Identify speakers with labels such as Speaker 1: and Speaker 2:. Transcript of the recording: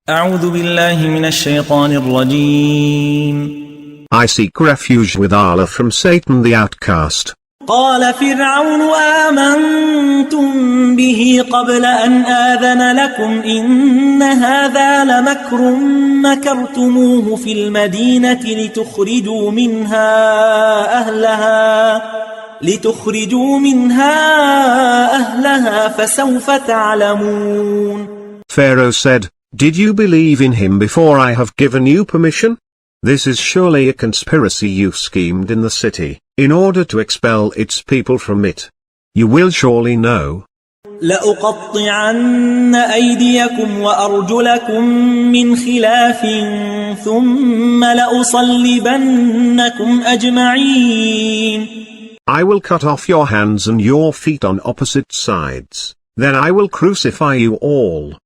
Speaker 1: أعوذ بالله من الشيطان الرجيم.
Speaker 2: I seek refuge with Allah from Satan the outcast.
Speaker 1: قال فرعون آمنتم به قبل أن آذن لكم إن هذا لمكر مكرتموه في المدينة لتخرجوا منها أهلها فسوف تعلمون.
Speaker 2: Pharaoh said, "Did you believe in him before I have given you permission? This is surely a conspiracy you schemed in the city, in order to expel its people from it. You will surely know."
Speaker 1: لأقطعن أيديكم وأرجلكم من خلاف ثم لأصلبنكم أجمعين.
Speaker 2: I will cut off your hands and your feet on opposite sides, then I will crucify you all.